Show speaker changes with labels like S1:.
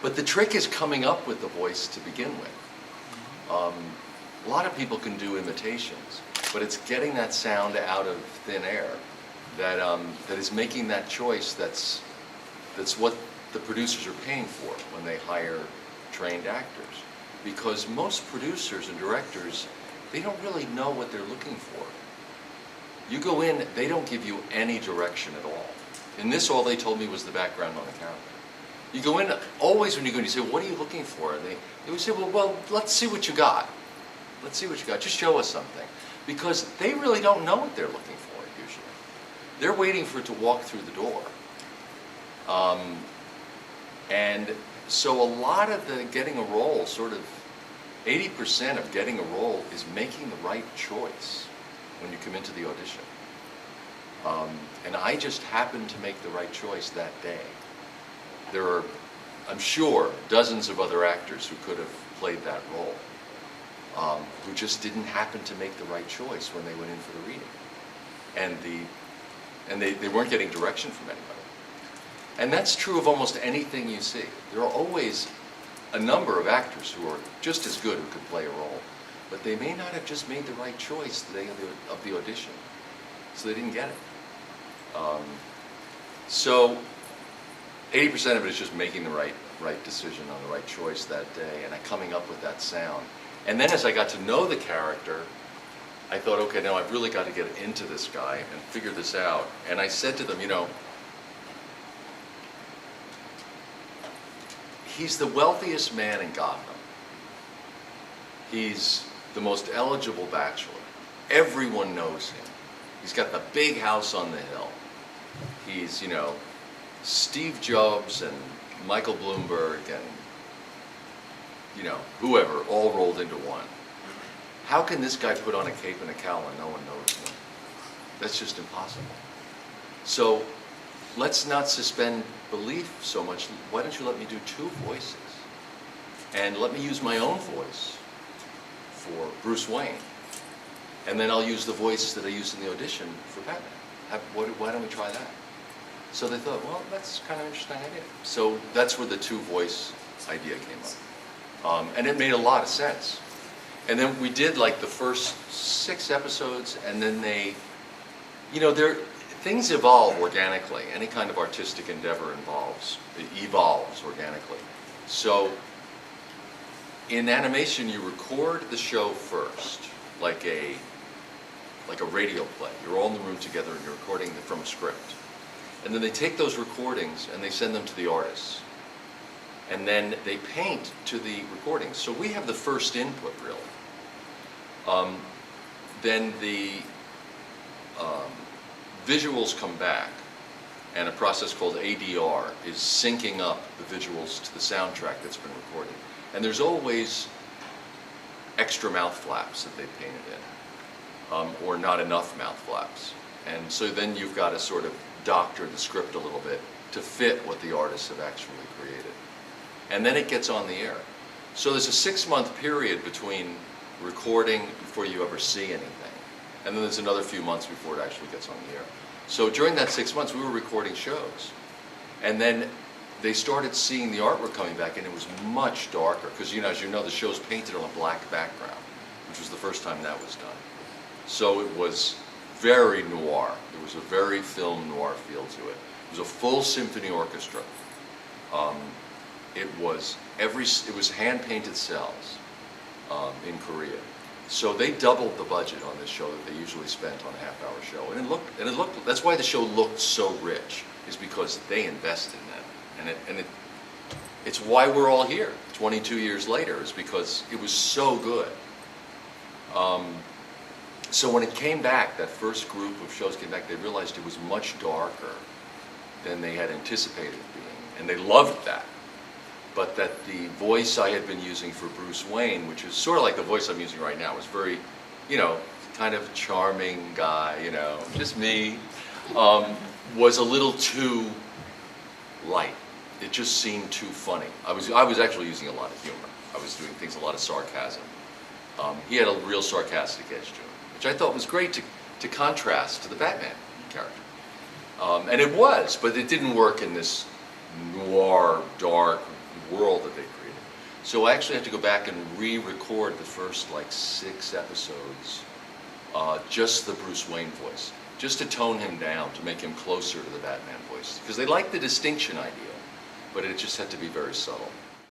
S1: But the trick is coming up with the voice to begin with. A lot of people can do imitations, but it's getting that sound out of thin air that that is making that choice. That's what the producers are paying for when they hire trained actors, because most producers and directors, they don't really know what they're looking for. You go in, they don't give you any direction at all. In this, all they told me was the background on the character. You go in, always when you go in, you say, what are you looking for? And they would say, well, let's see what you got. Let's see what you got. Just show us something. Because they really don't know what they're looking for, usually. They're waiting for it to walk through the door. And so a lot of the getting a role, sort of 80% of getting a role is making the right choice when you come into the audition. And I just happened to make the right choice that day. There are, I'm sure, dozens of other actors who could have played that role, who just didn't happen to make the right choice when they went in for the reading. And they weren't getting direction from anybody. And that's true of almost anything you see. There are always a number of actors who are just as good who could play a role, but they may not have just made the right choice the day of the audition, so they didn't get it. So 80% of it is just making the right decision on the right choice that day and coming up with that sound. And then as I got to know the character, I thought, okay, now I've really got to get into this guy and figure this out. And I said to them, you know, he's the wealthiest man in Gotham. He's the most eligible bachelor. Everyone knows him. He's got the big house on the hill. He's, you know, Steve Jobs and Michael Bloomberg and, you know, whoever, all rolled into one. How can this guy put on a cape and a cowl and no one knows him? That's just impossible. So let's not suspend belief so much. Why don't you let me do two voices? And let me use my own voice for Bruce Wayne. And then I'll use the voice that I used in the audition for Batman. Why don't we try that? So they thought, well, that's kind of an interesting idea. So that's where the two voice idea came up. And it made a lot of sense. And then we did like the first 6 episodes, and then they, you know, things evolve organically. Any kind of artistic endeavor evolves organically. So in animation, you record the show first, like a radio play. You're all in the room together and you're recording from a script. And then they take those recordings and they send them to the artists. And then they paint to the recordings. So we have the first input, really. Then the visuals come back, and a process called ADR is syncing up the visuals to the soundtrack that's been recorded. And there's always extra mouth flaps that they've painted in, or not enough mouth flaps. And so then you've got to sort of doctor the script a little bit to fit what the artists have actually created. And then it gets on the air. So there's a 6-month period between recording before you ever see anything. And then there's another few months before it actually gets on the air. So during that 6 months, we were recording shows. And then they started seeing the artwork coming back, and it was much darker. Because, you know, as you know, the show's painted on a black background, which was the first time that was done. So it was very noir. There was a very film noir feel to it. It was a full symphony orchestra. It was hand-painted cells in Korea. So they doubled the budget on this show that they usually spent on a half-hour show, and it looked. That's why the show looked so rich, is because they invested in it, and it's why we're all here 22 years later, is because it was so good. So when it came back, that first group of shows came back, they realized it was much darker than they had anticipated it being, and they loved that. But that the voice I had been using for Bruce Wayne, which is sort of like the voice I'm using right now, was very, you know, kind of charming guy, you know, just me, was a little too light. It just seemed too funny. I was actually using a lot of humor. I was doing things, a lot of sarcasm. He had a real sarcastic edge to him, which I thought was great to contrast to the Batman character. And it was, but it didn't work in this noir, dark world So I actually had to go back and re-record the first like 6 episodes, just the Bruce Wayne voice, just to tone him down, to make him closer to the Batman voice. Because they liked the distinction idea, but it just had to be very subtle.